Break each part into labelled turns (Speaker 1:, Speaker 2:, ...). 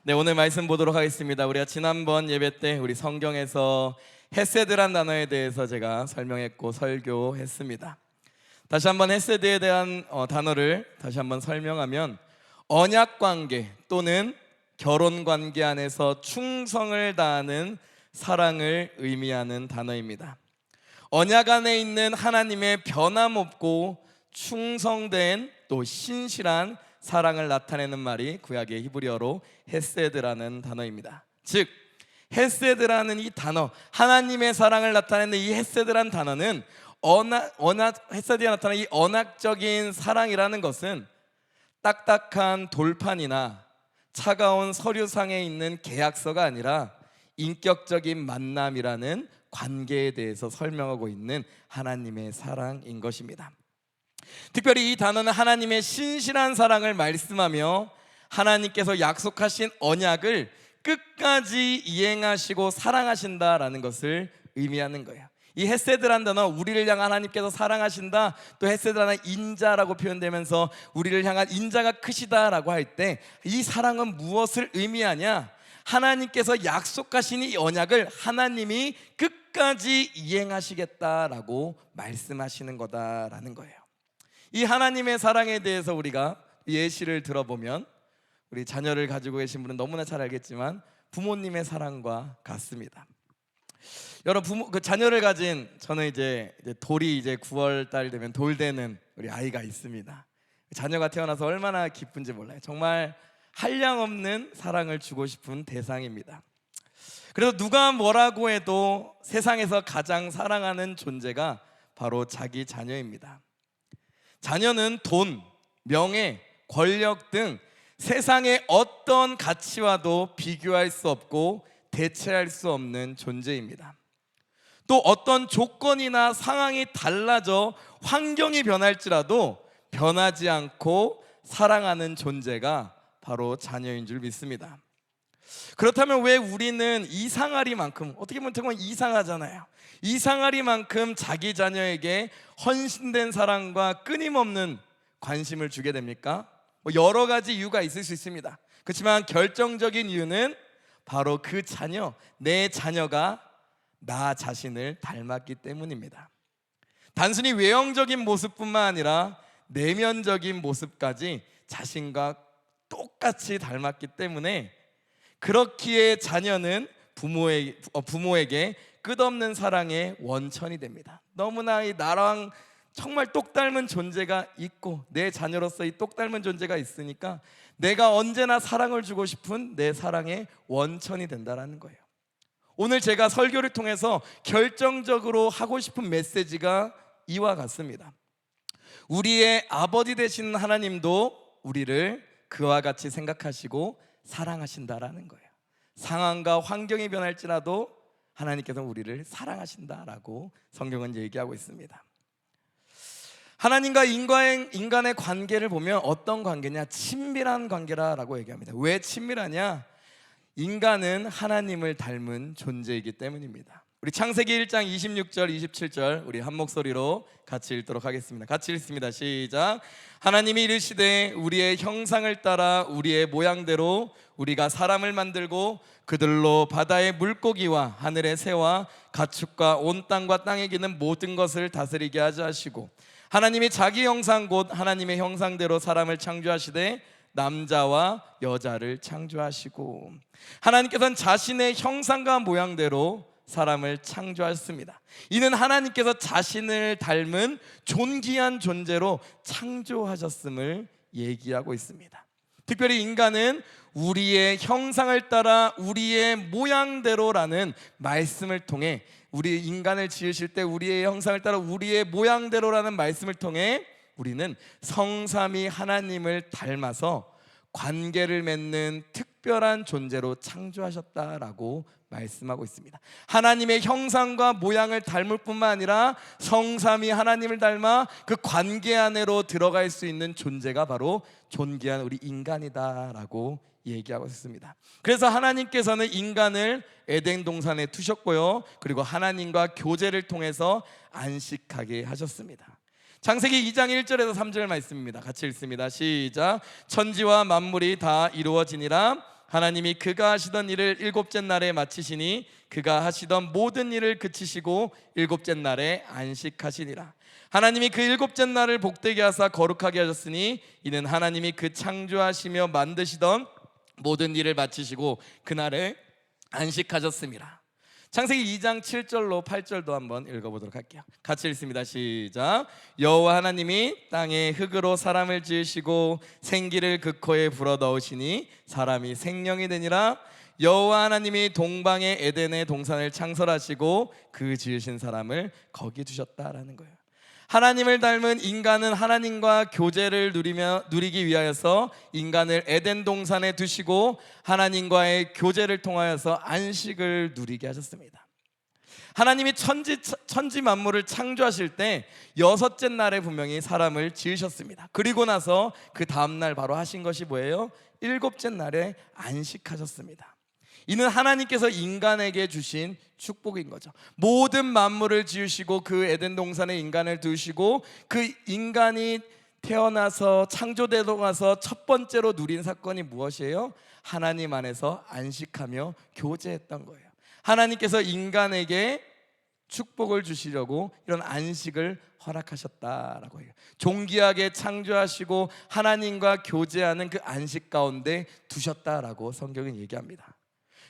Speaker 1: 네, 오늘 말씀 보도록 하겠습니다. 우리가 지난번 예배 때 우리 성경에서 헤세드란 단어에 대해서 제가 설명했고 설교했습니다. 다시 한번 헤세드에 대한 단어를 다시 한번 설명하면 언약 관계 또는 결혼 관계 안에서 충성을 다하는 사랑을 의미하는 단어입니다. 언약 안에 있는 하나님의 변함없고 충성된 또 신실한 사랑을 나타내는 말이 구약의 히브리어로 헤세드라는 단어입니다. 즉 헤세드라는 이 단어, 하나님의 사랑을 나타내는 이 헤세드라는 단어는 헤세드에 나타나는 이 언약적인 사랑이라는 것은 딱딱한 돌판이나 차가운 서류상에 있는 계약서가 아니라 인격적인 만남이라는 관계에 대해서 설명하고 있는 하나님의 사랑인 것입니다. 특별히 이 단어는 하나님의 신실한 사랑을 말씀하며 하나님께서 약속하신 언약을 끝까지 이행하시고 사랑하신다라는 것을 의미하는 거예요. 이 헤세드란 단어, 우리를 향한 하나님께서 사랑하신다, 또 헤세드라는 인자라고 표현되면서 우리를 향한 인자가 크시다라고 할 때 이 사랑은 무엇을 의미하냐? 하나님께서 약속하신 이 언약을 하나님이 끝까지 이행하시겠다라고 말씀하시는 거다라는 거예요. 이 하나님의 사랑에 대해서 우리가 예시를 들어보면 우리 자녀를 가지고 계신 분은 너무나 잘 알겠지만 부모님의 사랑과 같습니다. 여러분 자녀를 가진 저는 이제 돌이 9월 달 되면 돌 되는 우리 아이가 있습니다. 자녀가 태어나서 얼마나 기쁜지 몰라요. 정말 한량없는 사랑을 주고 싶은 대상입니다. 그래서 누가 뭐라고 해도 세상에서 가장 사랑하는 존재가 바로 자기 자녀입니다. 자녀는 돈, 명예, 권력 등 세상의 어떤 가치와도 비교할 수 없고 대체할 수 없는 존재입니다. 또 어떤 조건이나 상황이 달라져 환경이 변할지라도 변하지 않고 사랑하는 존재가 바로 자녀인 줄 믿습니다. 그렇다면 왜 우리는 이상하리만큼, 어떻게 보면 정말 이상하잖아요. 이상하리만큼 자기 자녀에게 헌신된 사랑과 끊임없는 관심을 주게 됩니까? 여러 가지 이유가 있을 수 있습니다. 그렇지만 결정적인 이유는 바로 그 자녀, 내 자녀가 나 자신을 닮았기 때문입니다. 단순히 외형적인 모습뿐만 아니라 내면적인 모습까지 자신과 똑같이 닮았기 때문에 그렇기에 자녀는 부모에게 끝없는 사랑의 원천이 됩니다. 너무나 나랑 정말 똑 닮은 존재가 있고 내 자녀로서 이 똑 닮은 존재가 있으니까 내가 언제나 사랑을 주고 싶은 내 사랑의 원천이 된다는 거예요. 오늘 제가 설교를 통해서 결정적으로 하고 싶은 메시지가 이와 같습니다. 우리의 아버지 되시는 하나님도 우리를 그와 같이 생각하시고 사랑하신다라는 거예요. 상황과 환경이 변할지라도 하나님께서 우리를 사랑하신다라고 성경은 얘기하고 있습니다. 하나님과 인간의 관계를 보면 어떤 관계냐? 친밀한 관계라고 얘기합니다. 왜 친밀하냐? 인간은 하나님을 닮은 존재이기 때문입니다. 우리 창세기 1장 26절 27절 우리 한 목소리로 같이 읽도록 하겠습니다. 같이 읽습니다. 시작. 하나님이 이르시되 우리의 형상을 따라 우리의 모양대로 우리가 사람을 만들고 그들로 바다의 물고기와 하늘의 새와 가축과 온 땅과 땅에 기는 모든 것을 다스리게 하자 하시고 하나님이 자기 형상 곧 하나님의 형상대로 사람을 창조하시되 남자와 여자를 창조하시고 하나님께서는 자신의 형상과 모양대로 사람을 창조하셨습니다. 이는 하나님께서 자신을 닮은 존귀한 존재로 창조하셨음을 얘기하고 있습니다. 특별히 인간은 우리의 형상을 따라 우리의 모양대로라는 말씀을 통해 우리 인간을 지으실 때 우리의 형상을 따라 우리의 모양대로라는 말씀을 통해 우리는 성삼위 하나님을 닮아서 관계를 맺는 특별한 존재로 창조하셨다라고 말씀하고 있습니다. 하나님의 형상과 모양을 닮을 뿐만 아니라 성삼위 하나님을 닮아 그 관계 안으로 들어갈 수 있는 존재가 바로 존귀한 우리 인간이다라고 얘기하고 있습니다. 그래서 하나님께서는 인간을 에덴 동산에 두셨고요, 그리고 하나님과 교제를 통해서 안식하게 하셨습니다. 창세기 2장 1절에서 3절 말씀입니다. 같이 읽습니다. 시작. 천지와 만물이 다 이루어지니라. 하나님이 그가 하시던 일을 일곱째 날에 마치시니 그가 하시던 모든 일을 그치시고 일곱째 날에 안식하시니라. 하나님이 그 일곱째 날을 복되게 하사 거룩하게 하셨으니 이는 하나님이 그 창조하시며 만드시던 모든 일을 마치시고 그날에 안식하셨습니다. 창세기 2장 7절로 8절도 한번 읽어보도록 할게요. 같이 읽습니다. 시작. 여호와 하나님이 땅에 흙으로 사람을 지으시고 생기를 그 코에 불어넣으시니 사람이 생명이 되니라. 여호와 하나님이 동방의 에덴의 동산을 창설하시고 그 지으신 사람을 거기 두셨다라는 거예요. 하나님을 닮은 인간은 하나님과 교제를 누리기 위하여서 인간을 에덴 동산에 두시고 하나님과의 교제를 통하여서 안식을 누리게 하셨습니다. 하나님이 천지 만물을 창조하실 때 여섯째 날에 분명히 사람을 지으셨습니다. 그리고 나서 그 다음날 바로 하신 것이 뭐예요? 일곱째 날에 안식하셨습니다. 이는 하나님께서 인간에게 주신 축복인 거죠. 모든 만물을 지으시고 그 에덴 동산에 인간을 두시고 그 인간이 태어나서 창조되고 나서 첫 번째로 누린 사건이 무엇이에요? 하나님 안에서 안식하며 교제했던 거예요. 하나님께서 인간에게 축복을 주시려고 이런 안식을 허락하셨다라고 해요. 존귀하게 창조하시고 하나님과 교제하는 그 안식 가운데 두셨다라고 성경은 얘기합니다.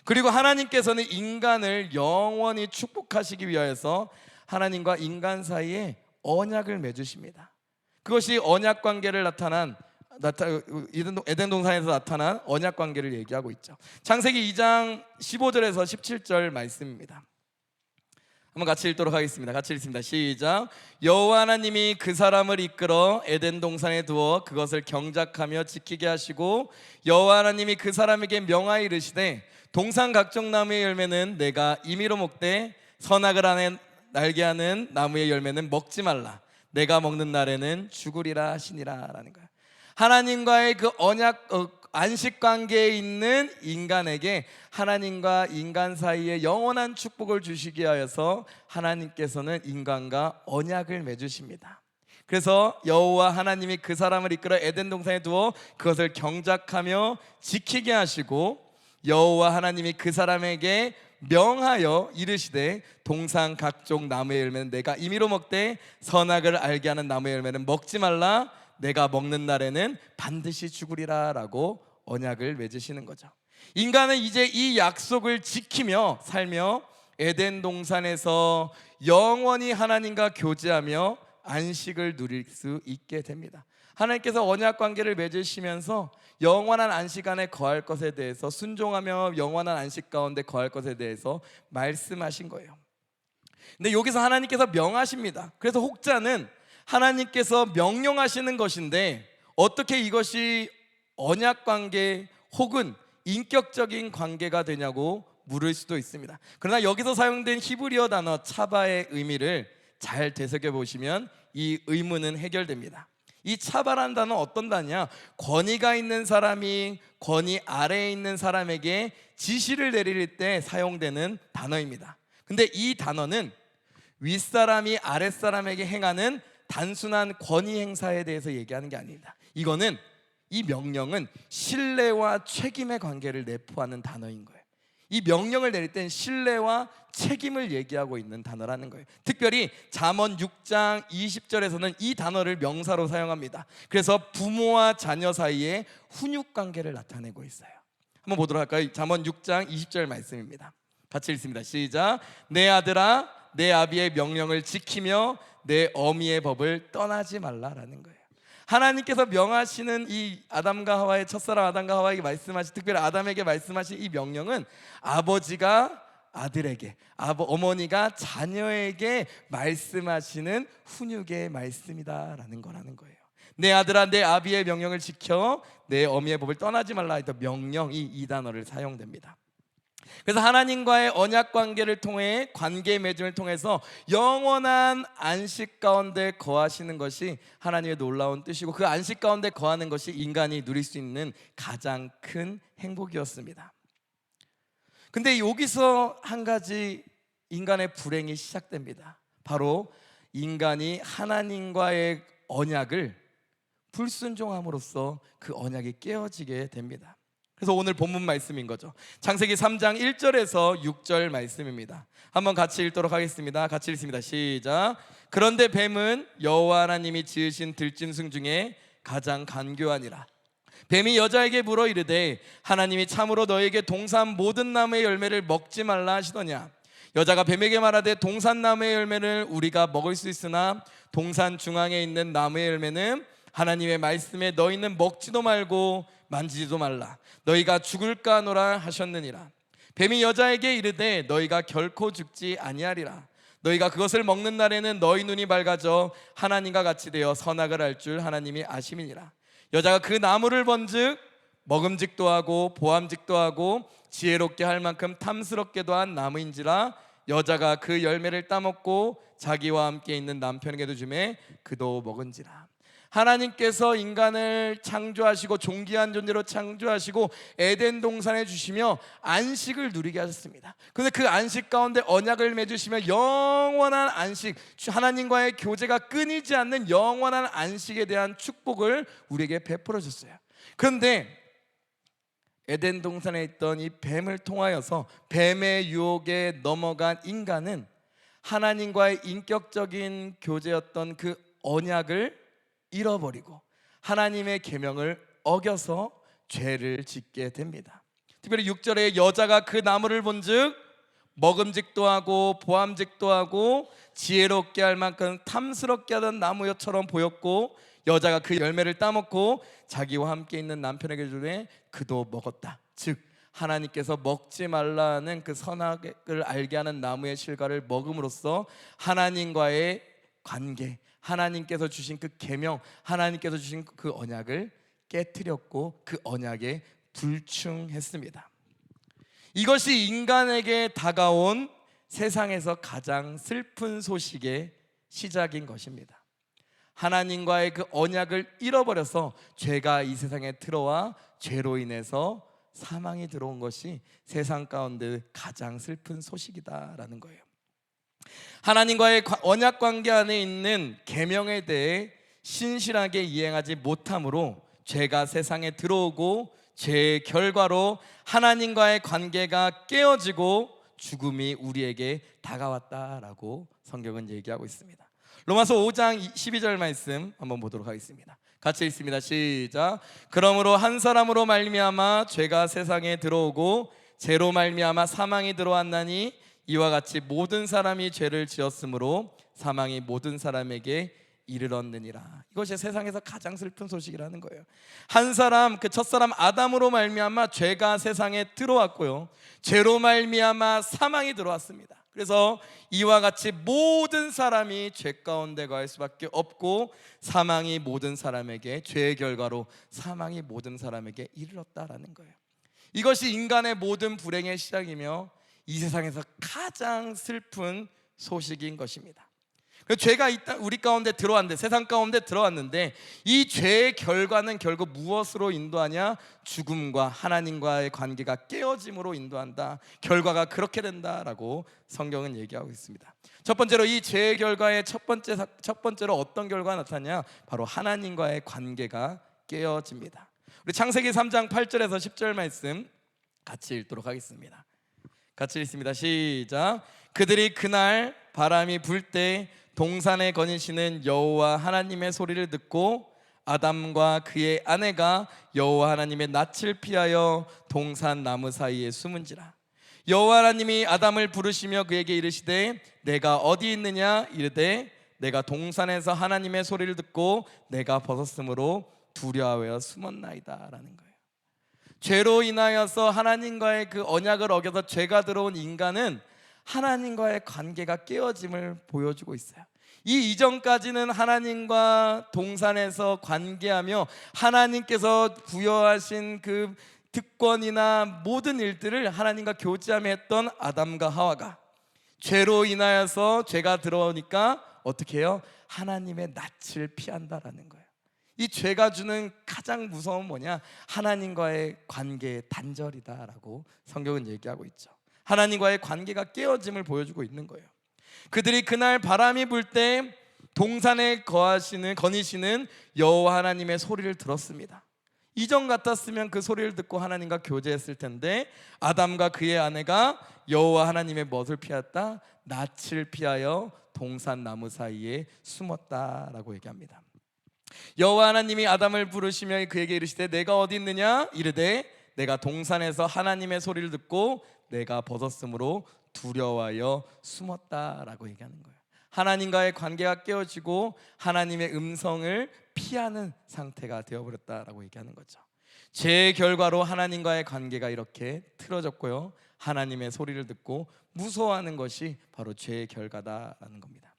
Speaker 1: 그리고 하나님께서는 인간을 영원히 축복하시기 위하여서 하나님과 인간 사이에 언약을 맺으십니다. 그것이 언약 관계를 에덴 동산에서 나타난 언약 관계를 얘기하고 있죠. 창세기 2장 15절에서 17절 말씀입니다. 한번 같이 읽도록 하겠습니다. 같이 읽습니다. 시작. 여호와 하나님이 그 사람을 이끌어 에덴 동산에 두어 그것을 경작하며 지키게 하시고 여호와 하나님이 그 사람에게 명하여 이르시되 동산 각종 나무의 열매는 내가 임의로 먹되 선악을 알게 하는 나무의 열매는 먹지 말라. 내가 먹는 날에는 죽으리라 하시니라 라는 거예요. 하나님과의 그 언약 안식 관계에 있는 인간에게 하나님과 인간 사이에 영원한 축복을 주시기 위하여서 하나님께서는 인간과 언약을 맺으십니다. 그래서 여호와 하나님이 그 사람을 이끌어 에덴 동산에 두어 그것을 경작하며 지키게 하시고 여호와 하나님이 그 사람에게 명하여 이르시되 동산 각종 나무의 열매는 내가 임의로 먹되 선악을 알게 하는 나무의 열매는 먹지 말라. 내가 먹는 날에는 반드시 죽으리라 라고 언약을 맺으시는 거죠. 인간은 이제 이 약속을 지키며 살며 에덴 동산에서 영원히 하나님과 교제하며 안식을 누릴 수 있게 됩니다. 하나님께서 언약 관계를 맺으시면서 영원한 안식 안에 거할 것에 대해서 순종하며 영원한 안식 가운데 거할 것에 대해서 말씀하신 거예요. 근데 여기서 하나님께서 명하십니다. 그래서 혹자는 하나님께서 명령하시는 것인데 어떻게 이것이 언약 관계 혹은 인격적인 관계가 되냐고 물을 수도 있습니다. 그러나 여기서 사용된 히브리어 단어 차바의 의미를 잘 되새겨 보시면 이 의문은 해결됩니다. 이 차바라는 단어는 어떤 단어냐? 권위가 있는 사람이 권위 아래에 있는 사람에게 지시를 내릴 때 사용되는 단어입니다. 근데 이 단어는 윗사람이 아랫사람에게 행하는 단순한 권위 행사에 대해서 얘기하는 게 아닙니다. 이 명령은 신뢰와 책임의 관계를 내포하는 단어인 거예요. 이 명령을 내릴 땐 신뢰와 책임을 얘기하고 있는 단어라는 거예요. 특별히 잠언 6장 20절에서는 이 단어를 명사로 사용합니다. 그래서 부모와 자녀 사이에 훈육 관계를 나타내고 있어요. 한번 보도록 할까요? 잠언 6장 20절 말씀입니다. 같이 읽습니다. 시작. 내 아들아 내 아비의 명령을 지키며 내 어미의 법을 떠나지 말라라는 거예요. 하나님께서 명하시는 이 아담과 하와의 첫사랑 아담과 하와에게 말씀하신, 특별히 아담에게 말씀하신 이 명령은 아버지가 아들에게, 어머니가 자녀에게 말씀하시는 훈육의 말씀이다라는 거라는 거예요. 내 아들아 내 아비의 명령을 지켜 내 어미의 법을 떠나지 말라 했던 명령이 이 단어를 사용됩니다. 그래서 하나님과의 언약 관계를 통해 관계 맺음을 통해서 영원한 안식 가운데 거하시는 것이 하나님의 놀라운 뜻이고 그 안식 가운데 거하는 것이 인간이 누릴 수 있는 가장 큰 행복이었습니다. 근데 여기서 한 가지 인간의 불행이 시작됩니다. 바로 인간이 하나님과의 언약을 불순종함으로써 그 언약이 깨어지게 됩니다. 그래서 오늘 본문 말씀인 거죠. 창세기 3장 1절에서 6절 말씀입니다. 한번 같이 읽도록 하겠습니다. 같이 읽습니다. 시작. 그런데 뱀은 여호와 하나님이 지으신 들짐승 중에 가장 간교하니라. 뱀이 여자에게 물어 이르되 하나님이 참으로 너에게 동산 모든 나무의 열매를 먹지 말라 하시더냐. 여자가 뱀에게 말하되 동산 나무의 열매를 우리가 먹을 수 있으나 동산 중앙에 있는 나무의 열매는 하나님의 말씀에 너희는 먹지도 말고 만지지도 말라. 너희가 죽을까 하노라 하셨느니라. 뱀이 여자에게 이르되 너희가 결코 죽지 아니하리라. 너희가 그것을 먹는 날에는 너희 눈이 밝아져 하나님과 같이 되어 선악을 알 줄 하나님이 아심이니라. 여자가 그 나무를 본즉 먹음직도 하고 보암직도 하고 지혜롭게 할 만큼 탐스럽게도 한 나무인지라. 여자가 그 열매를 따먹고 자기와 함께 있는 남편에게도 주매 그도 먹은지라. 하나님께서 인간을 창조하시고 존귀한 존재로 창조하시고 에덴 동산에 주시며 안식을 누리게 하셨습니다. 그런데 그 안식 가운데 언약을 맺으시며 영원한 안식, 하나님과의 교제가 끊이지 않는 영원한 안식에 대한 축복을 우리에게 베풀어 줬어요. 그런데 에덴 동산에 있던 이 뱀을 통하여서 뱀의 유혹에 넘어간 인간은 하나님과의 인격적인 교제였던 그 언약을 잃어버리고 하나님의 계명을 어겨서 죄를 짓게 됩니다. 특별히 6절에 여자가 그 나무를 본즉 먹음직도 하고 보암직도 하고 지혜롭게 할 만큼 탐스럽게 하던 나무처럼 보였고 여자가 그 열매를 따먹고 자기와 함께 있는 남편에게 주매 그도 먹었다. 즉 하나님께서 먹지 말라는 그 선악을 알게 하는 나무의 실과를 먹음으로써 하나님과의 관계, 하나님께서 주신 그 계명, 하나님께서 주신 그 언약을 깨트렸고 그 언약에 불충했습니다. 이것이 인간에게 다가온 세상에서 가장 슬픈 소식의 시작인 것입니다. 하나님과의 그 언약을 잃어버려서 죄가 이 세상에 들어와 죄로 인해서 사망이 들어온 것이 세상 가운데 가장 슬픈 소식이다라는 거예요. 하나님과의 언약 관계 안에 있는 계명에 대해 신실하게 이행하지 못함으로 죄가 세상에 들어오고 죄의 결과로 하나님과의 관계가 깨어지고 죽음이 우리에게 다가왔다라고 성경은 얘기하고 있습니다. 로마서 5장 12절 말씀 한번 보도록 하겠습니다. 같이 읽습니다. 시작. 그러므로 한 사람으로 말미암아 죄가 세상에 들어오고 죄로 말미암아 사망이 들어왔나니 이와 같이 모든 사람이 죄를 지었으므로 사망이 모든 사람에게 이르렀느니라. 이것이 세상에서 가장 슬픈 소식이라는 거예요. 한 사람, 그 첫사람 아담으로 말미암아 죄가 세상에 들어왔고요, 죄로 말미암아 사망이 들어왔습니다. 그래서 이와 같이 모든 사람이 죄 가운데 거할 수밖에 없고 사망이 모든 사람에게, 죄의 결과로 사망이 모든 사람에게 이르렀다라는 거예요. 이것이 인간의 모든 불행의 시작이며 이 세상에서 가장 슬픈 소식인 것입니다. 죄가 우리 가운데 들어왔는데, 세상 가운데 들어왔는데 이 죄의 결과는 결국 무엇으로 인도하냐? 죽음과 하나님과의 관계가 깨어짐으로 인도한다. 결과가 그렇게 된다라고 성경은 얘기하고 있습니다. 첫 번째로 이 죄의 결과의 첫 번째로 어떤 결과가 나타나냐? 바로 하나님과의 관계가 깨어집니다. 우리 창세기 3장 8절에서 10절 말씀 같이 읽도록 하겠습니다. 같이 읽습니다. 시작. 그들이 그날 바람이 불 때 동산에 거니시는 여호와 하나님의 소리를 듣고 아담과 그의 아내가 여호와 하나님의 낯을 피하여 동산 나무 사이에 숨은지라. 여호와 하나님이 아담을 부르시며 그에게 이르시되 내가 어디 있느냐? 이르되 내가 동산에서 하나님의 소리를 듣고 내가 벗었으므로 두려워하여 숨었나이다 라는 거예요. 죄로 인하여서 하나님과의 그 언약을 어겨서 죄가 들어온 인간은 하나님과의 관계가 깨어짐을 보여주고 있어요. 이 이전까지는 하나님과 동산에서 관계하며 하나님께서 부여하신 그 특권이나 모든 일들을 하나님과 교제하며 했던 아담과 하와가 죄로 인하여서 죄가 들어오니까 어떻게 해요? 하나님의 낯을 피한다라는 거예요. 이 죄가 주는 가장 무서운 뭐냐? 하나님과의 관계의 단절이다라고 성경은 얘기하고 있죠. 하나님과의 관계가 깨어짐을 보여주고 있는 거예요. 그들이 그날 바람이 불 때 동산에 거니시는 여호와 하나님의 소리를 들었습니다. 이전 같았으면 그 소리를 듣고 하나님과 교제했을 텐데 아담과 그의 아내가 여호와 하나님의 멋을 피했다, 낯을 피하여 동산 나무 사이에 숨었다라고 얘기합니다. 여호와 하나님이 아담을 부르시며 그에게 이르시되 내가 어디 있느냐 이르되 내가 동산에서 하나님의 소리를 듣고 내가 벗었으므로 두려워하여 숨었다라고 얘기하는 거예요. 하나님과의 관계가 깨어지고 하나님의 음성을 피하는 상태가 되어버렸다라고 얘기하는 거죠. 죄의 결과로 하나님과의 관계가 이렇게 틀어졌고요, 하나님의 소리를 듣고 무서워하는 것이 바로 죄의 결과다라는 겁니다.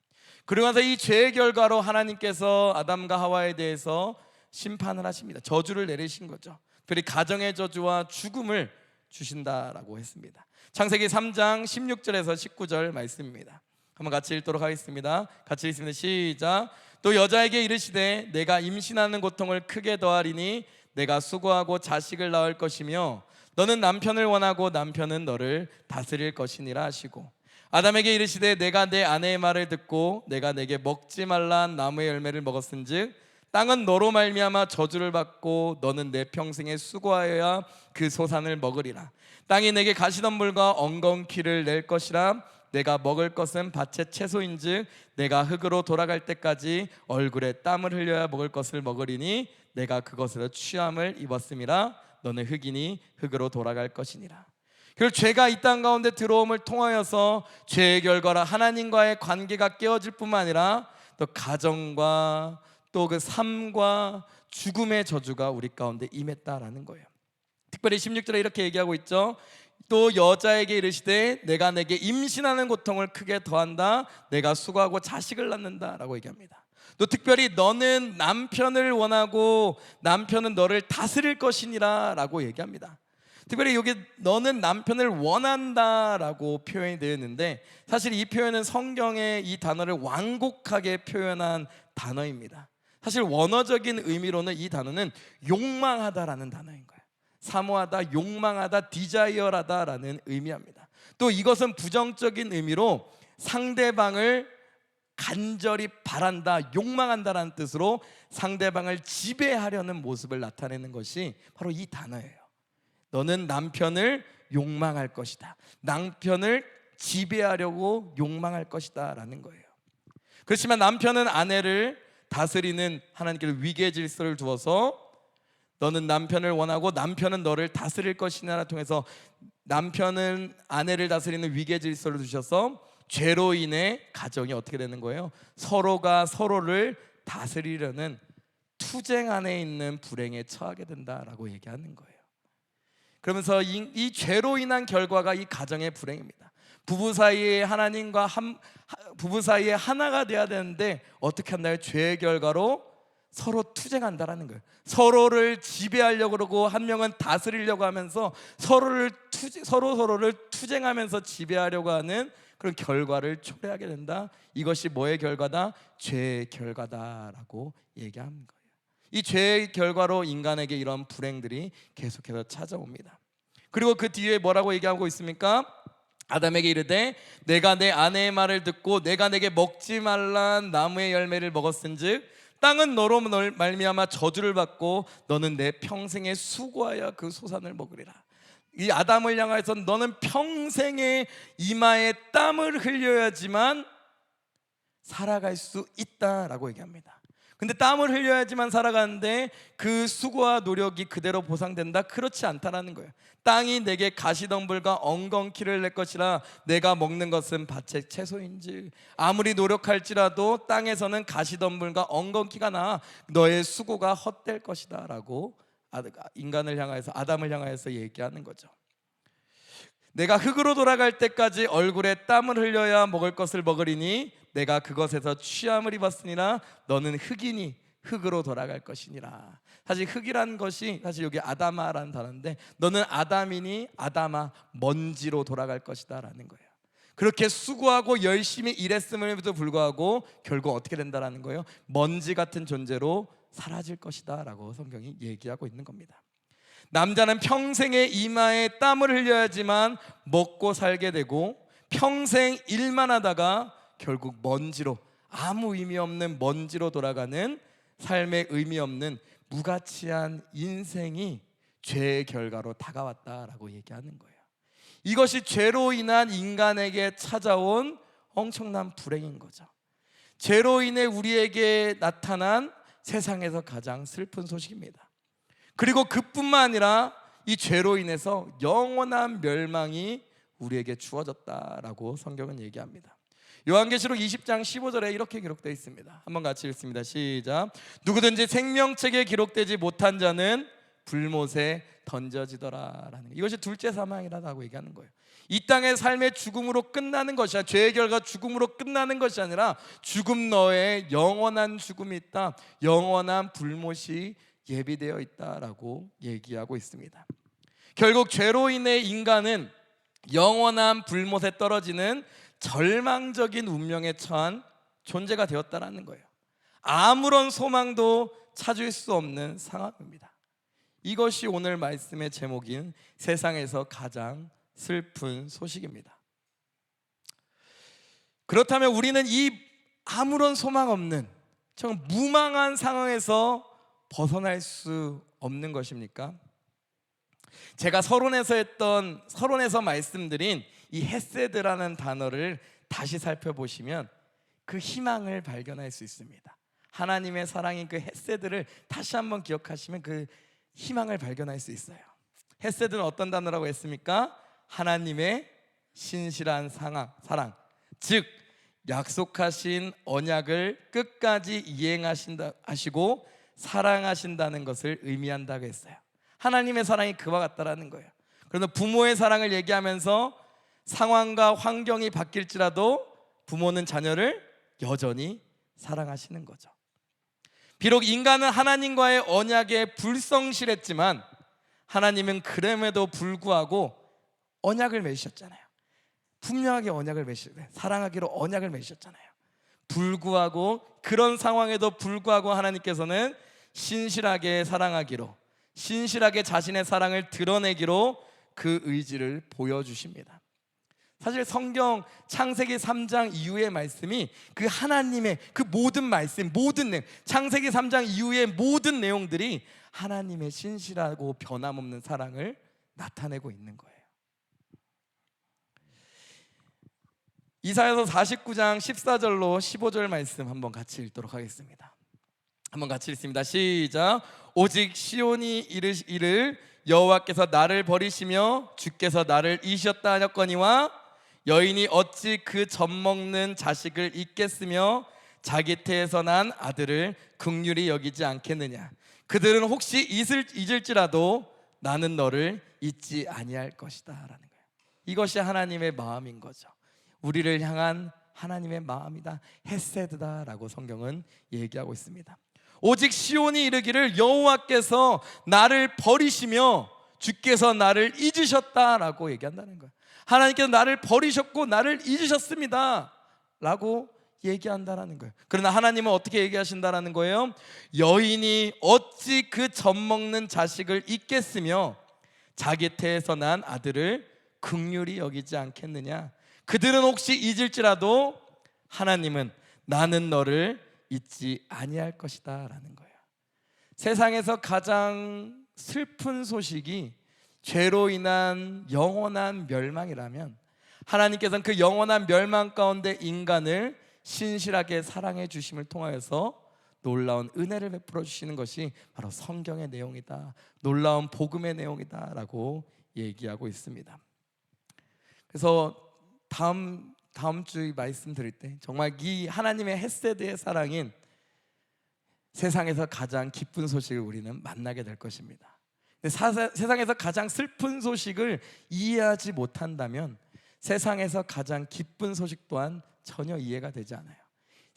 Speaker 1: 그러고 나서 이 죄의 결과로 하나님께서 아담과 하와에 대해서 심판을 하십니다. 저주를 내리신 거죠. 특별히 가정의 저주와 죽음을 주신다라고 했습니다. 창세기 3장 16절에서 19절 말씀입니다. 한번 같이 읽도록 하겠습니다. 같이 읽습니다. 시작. 또 여자에게 이르시되 내가 임신하는 고통을 크게 더하리니 내가 수고하고 자식을 낳을 것이며 너는 남편을 원하고 남편은 너를 다스릴 것이니라 하시고 아담에게 이르시되 내가 내 아내의 말을 듣고 내가 내게 먹지 말란 나무의 열매를 먹었은즉 땅은 너로 말미암아 저주를 받고 너는 내 평생에 수고하여야 그 소산을 먹으리라. 땅이 내게 가시덤불과 엉겅퀴를 낼 것이라. 내가 먹을 것은 밭의 채소인즉 내가 흙으로 돌아갈 때까지 얼굴에 땀을 흘려야 먹을 것을 먹으리니 내가 그것으로 취함을 입었음이라. 너는 흙이니 흙으로 돌아갈 것이니라. 그리고 죄가 이 땅 가운데 들어옴을 통하여서 죄의 결과라 하나님과의 관계가 깨어질 뿐만 아니라 또 가정과 또 그 삶과 죽음의 저주가 우리 가운데 임했다라는 거예요. 특별히 16절에 이렇게 얘기하고 있죠. 또 여자에게 이르시되 내가 내게 임신하는 고통을 크게 더한다. 내가 수고하고 자식을 낳는다 라고 얘기합니다. 또 특별히 너는 남편을 원하고 남편은 너를 다스릴 것이니라 라고 얘기합니다. 특별히 여기 너는 남편을 원한다라고 표현이 되어 있는데 사실 이 표현은 성경의 이 단어를 완곡하게 표현한 단어입니다. 사실 원어적인 의미로는 이 단어는 욕망하다라는 단어인 거예요. 사모하다, 욕망하다, 디자이어라다라는 의미합니다. 또 이것은 부정적인 의미로 상대방을 간절히 바란다, 욕망한다라는 뜻으로 상대방을 지배하려는 모습을 나타내는 것이 바로 이 단어예요. 너는 남편을 욕망할 것이다, 남편을 지배하려고 욕망할 것이다 라는 거예요. 그렇지만 남편은 아내를 다스리는 하나님께서 위계 질서를 두어서 너는 남편을 원하고 남편은 너를 다스릴 것이냐를 통해서 남편은 아내를 다스리는 위계 질서를 두셔서 죄로 인해 가정이 어떻게 되는 거예요? 서로가 서로를 다스리려는 투쟁 안에 있는 불행에 처하게 된다라고 얘기하는 거예요. 그러면서 이 죄로 인한 결과가 이 가정의 불행입니다. 부부 사이에 부부 사이에 하나가 돼야 되는데 어떻게 한다요? 죄의 결과로 서로 투쟁한다라는 거예요. 서로를 지배하려고 그러고 한 명은 다스리려고 하면서 서로를 투쟁하면서 지배하려고 하는 그런 결과를 초래하게 된다. 이것이 뭐의 결과다? 죄의 결과다라고 얘기하는 거예요. 이 죄의 결과로 인간에게 이런 불행들이 계속해서 찾아옵니다. 그리고 그 뒤에 뭐라고 얘기하고 있습니까? 아담에게 이르되 내가 내 아내의 말을 듣고 내가 내게 먹지 말란 나무의 열매를 먹었은즉 땅은 너로 말미암아 저주를 받고 너는 내 평생에 수고하여 그 소산을 먹으리라. 이 아담을 향해서 너는 평생에 이마에 땀을 흘려야지만 살아갈 수 있다라고 얘기합니다. 근데 땀을 흘려야지만 살아가는데 그 수고와 노력이 그대로 보상된다? 그렇지 않다라는 거예요. 땅이 내게 가시덤불과 엉겅퀴를 낼 것이라. 내가 먹는 것은 밭의 채소인지 아무리 노력할지라도 땅에서는 가시덤불과 엉겅퀴가 나 너의 수고가 헛될 것이다 라고 인간을 향해서, 아담을 향해서 얘기하는 거죠. 내가 흙으로 돌아갈 때까지 얼굴에 땀을 흘려야 먹을 것을 먹으리니 내가 그것에서 취함을 입었으니라. 너는 흙이니 흙으로 돌아갈 것이니라. 사실 흙이란 것이 사실 여기 아담아라는 단어인데 너는 아담이니 아담아 먼지로 돌아갈 것이다 라는 거예요. 그렇게 수고하고 열심히 일했음에도 불구하고 결국 어떻게 된다라는 거예요? 먼지 같은 존재로 사라질 것이다 라고 성경이 얘기하고 있는 겁니다. 남자는 평생에 이마에 땀을 흘려야지만 먹고 살게 되고 평생 일만 하다가 결국 먼지로, 아무 의미 없는 먼지로 돌아가는 삶의 의미 없는 무가치한 인생이 죄의 결과로 다가왔다라고 얘기하는 거예요. 이것이 죄로 인한 인간에게 찾아온 엄청난 불행인 거죠. 죄로 인해 우리에게 나타난 세상에서 가장 슬픈 소식입니다. 그리고 그뿐만 아니라 이 죄로 인해서 영원한 멸망이 우리에게 주어졌다라고 성경은 얘기합니다. 요한계시록 20장 15절에 이렇게 기록되어 있습니다. 한번 같이 읽습니다. 시작. 누구든지 생명책에 기록되지 못한 자는 불못에 던져지더라라는, 이것이 둘째 사망이라고 얘기하는 거예요. 이 땅의 삶의 죽음으로 끝나는 것이 아니라, 죄의 결과 죽음으로 끝나는 것이 아니라 죽음 너에 영원한 죽음이 있다, 영원한 불못이 예비되어 있다라고 얘기하고 있습니다. 결국 죄로 인해 인간은 영원한 불못에 떨어지는 절망적인 운명에 처한 존재가 되었다라는 거예요. 아무런 소망도 찾을 수 없는 상황입니다. 이것이 오늘 말씀의 제목인 세상에서 가장 슬픈 소식입니다. 그렇다면 우리는 이 아무런 소망 없는 정말 무망한 상황에서 벗어날 수 없는 것입니까? 제가 서론에서 말씀드린 이 헤세드라는 단어를 다시 살펴보시면 그 희망을 발견할 수 있습니다. 하나님의 사랑인 그 헤세드를 다시 한번 기억하시면 그 희망을 발견할 수 있어요. 헤세드는 어떤 단어라고 했습니까? 하나님의 신실한 사랑, 즉 약속하신 언약을 끝까지 이행하시고 사랑하신다는 것을 의미한다고 했어요. 하나님의 사랑이 그와 같다라는 거예요. 그래서 부모의 사랑을 얘기하면서 상황과 환경이 바뀔지라도 부모는 자녀를 여전히 사랑하시는 거죠. 비록 인간은 하나님과의 언약에 불성실했지만 하나님은 그럼에도 불구하고 언약을 맺으셨잖아요. 분명하게 언약을 맺으셨어요. 사랑하기로 언약을 맺으셨잖아요. 불구하고, 그런 상황에도 불구하고 하나님께서는 신실하게 사랑하기로, 신실하게 자신의 사랑을 드러내기로 그 의지를 보여주십니다. 사실 성경 창세기 3장 이후의 말씀이 그 하나님의 그 모든 말씀, 모든 내용, 창세기 3장 이후의 모든 내용들이 하나님의 신실하고 변함없는 사랑을 나타내고 있는 거예요. 이사야서 49장 14절로 15절 말씀 한번 같이 읽도록 하겠습니다. 한번 같이 읽습니다. 시작. 오직 시온이 이를 여호와께서 나를 버리시며 주께서 나를 잊으셨다 하였거니와 여인이 어찌 그 젖먹는 자식을 잊겠으며 자기 태에서 난 아들을 긍휼히 여기지 않겠느냐. 그들은 혹시 잊을지라도 나는 너를 잊지 아니할 것이다 라는 거예요. 이것이 하나님의 마음인 거죠. 우리를 향한 하나님의 마음이다, 헤세드다 라고 성경은 얘기하고 있습니다. 오직 시온이 이르기를 여호와께서 나를 버리시며 주께서 나를 잊으셨다 라고 얘기한다는 거예요. 하나님께서 나를 버리셨고 나를 잊으셨습니다 라고 얘기한다라는 거예요. 그러나 하나님은 어떻게 얘기하신다라는 거예요? 여인이 어찌 그 젖먹는 자식을 잊겠으며 자기 태에서 난 아들을 긍휼히 여기지 않겠느냐. 그들은 혹시 잊을지라도 하나님은 나는 너를 잊지 아니할 것이다 라는 거예요. 세상에서 가장 슬픈 소식이 죄로 인한 영원한 멸망이라면 하나님께서는 그 영원한 멸망 가운데 인간을 신실하게 사랑해 주심을 통하여서 놀라운 은혜를 베풀어 주시는 것이 바로 성경의 내용이다, 놀라운 복음의 내용이다 라고 얘기하고 있습니다. 그래서 다음 주에 말씀드릴 때 정말 이 하나님의 헤세드의 사랑인 세상에서 가장 기쁜 소식을 우리는 만나게 될 것입니다. 근데 세상에서 가장 슬픈 소식을 이해하지 못한다면 세상에서 가장 기쁜 소식 또한 전혀 이해가 되지 않아요.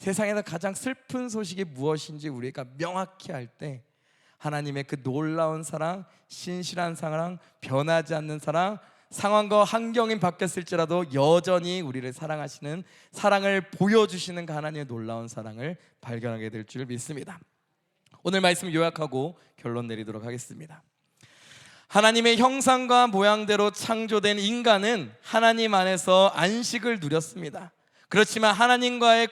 Speaker 1: 세상에서 가장 슬픈 소식이 무엇인지 우리가 명확히 알 때 하나님의 그 놀라운 사랑, 신실한 사랑, 변하지 않는 사랑, 상황과 환경이 바뀌었을지라도 여전히 우리를 사랑하시는, 사랑을 보여주시는 그 하나님의 놀라운 사랑을 발견하게 될 줄 믿습니다. 오늘 말씀 요약하고 결론 내리도록 하겠습니다. 하나님의 형상과 모양대로 창조된 인간은 하나님 안에서 안식을 누렸습니다. 그렇지만 하나님과의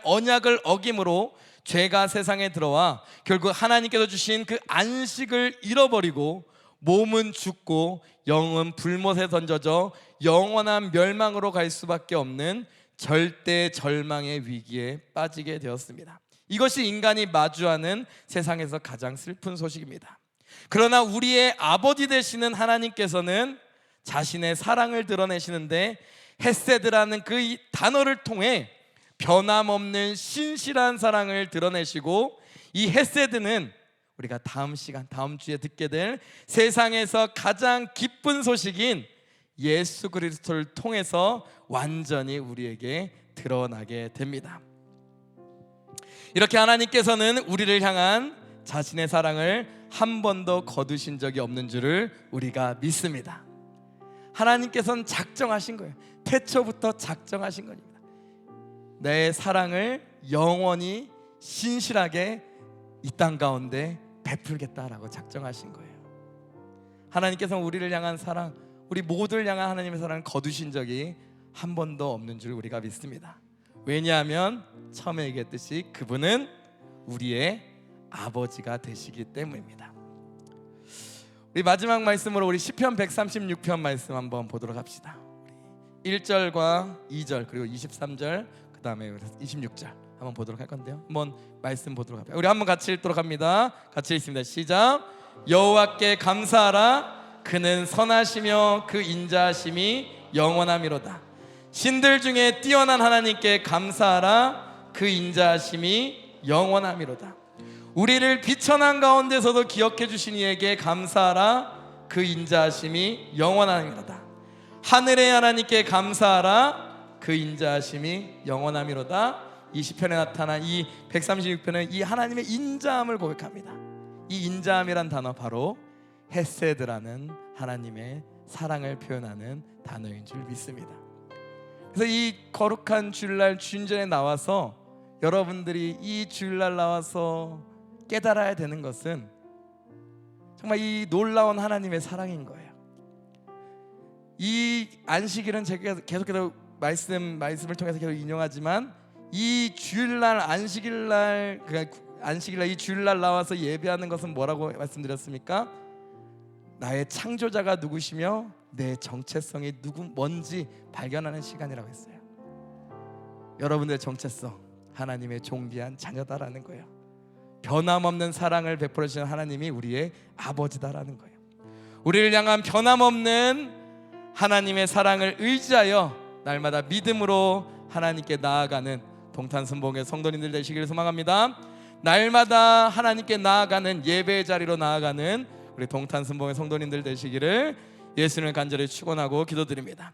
Speaker 1: 언약을 어김으로 죄가 세상에 들어와 결국 하나님께서 주신 그 안식을 잃어버리고 몸은 죽고 영은 불못에 던져져 영원한 멸망으로 갈 수밖에 없는 절대 절망의 위기에 빠지게 되었습니다. 이것이 인간이 마주하는 세상에서 가장 슬픈 소식입니다. 그러나 우리의 아버지 되시는 하나님께서는 자신의 사랑을 드러내시는데 헤세드라는 그 단어를 통해 변함없는 신실한 사랑을 드러내시고, 이 헤세드는 우리가 다음 시간, 다음 주에 듣게 될 세상에서 가장 기쁜 소식인 예수 그리스도를 통해서 완전히 우리에게 드러나게 됩니다. 이렇게 하나님께서는 우리를 향한 자신의 사랑을 한 번도 거두신 적이 없는 줄을 우리가 믿습니다. 하나님께서는 작정하신 거예요. 태초부터 작정하신 겁니다. 내 사랑을 영원히 신실하게 이 땅 가운데 베풀겠다라고 작정하신 거예요. 하나님께서는 우리를 향한 사랑, 우리 모두를 향한 하나님의 사랑을 거두신 적이 한 번도 없는 줄 우리가 믿습니다. 왜냐하면 처음에 얘기했듯이 그분은 우리의 아버지가 되시기 때문입니다. 우리 마지막 말씀으로 우리 시편 136편 말씀 한번 보도록 합시다. 1절과 2절 그리고 23절 그 다음에 26절 한번 보도록 할 건데요. 한번 말씀 보도록 합니다. 우리 한번 같이 읽도록 합니다. 같이 읽습니다. 시작. 여호와께 감사하라. 그는 선하시며 그 인자하심이 영원하미로다. 신들 중에 뛰어난 하나님께 감사하라. 그 인자하심이 영원하미로다. 우리를 비천한 가운데서도 기억해 주신 이에게 감사하라. 그 인자하심이 영원하미로다. 하늘의 하나님께 감사하라. 그 인자하심이 영원하미로다. 이 시편에 나타난 이 136편은 이 하나님의 인자함을 고백합니다. 이 인자함이란 단어 바로 헤세드라는 하나님의 사랑을 표현하는 단어인 줄 믿습니다. 그래서 이 거룩한 주일날 주인전에 나와서 여러분들이 이 주일날 나와서 깨달아야 되는 것은 정말 이 놀라운 하나님의 사랑인 거예요. 이 안식일은 제가 계속해서 말씀을 통해서 계속 인용하지만 이 주일날 안식일날 이 주일날 나와서 예배하는 것은 뭐라고 말씀드렸습니까? 나의 창조자가 누구시며 내 정체성이 뭔지 발견하는 시간이라고 했어요. 여러분들의 정체성, 하나님의 존귀한 자녀다라는 거예요. 변함없는 사랑을 베풀어 주시는 하나님이 우리의 아버지다라는 거예요. 우리를 향한 변함없는 하나님의 사랑을 의지하여 날마다 믿음으로 하나님께 나아가는 동탄순복의 성도님들 되시기를 소망합니다. 날마다 하나님께 나아가는 예배의 자리로 나아가는 우리 동탄순복의 성도님들 되시기를 예수님을 간절히 축원하고 기도드립니다.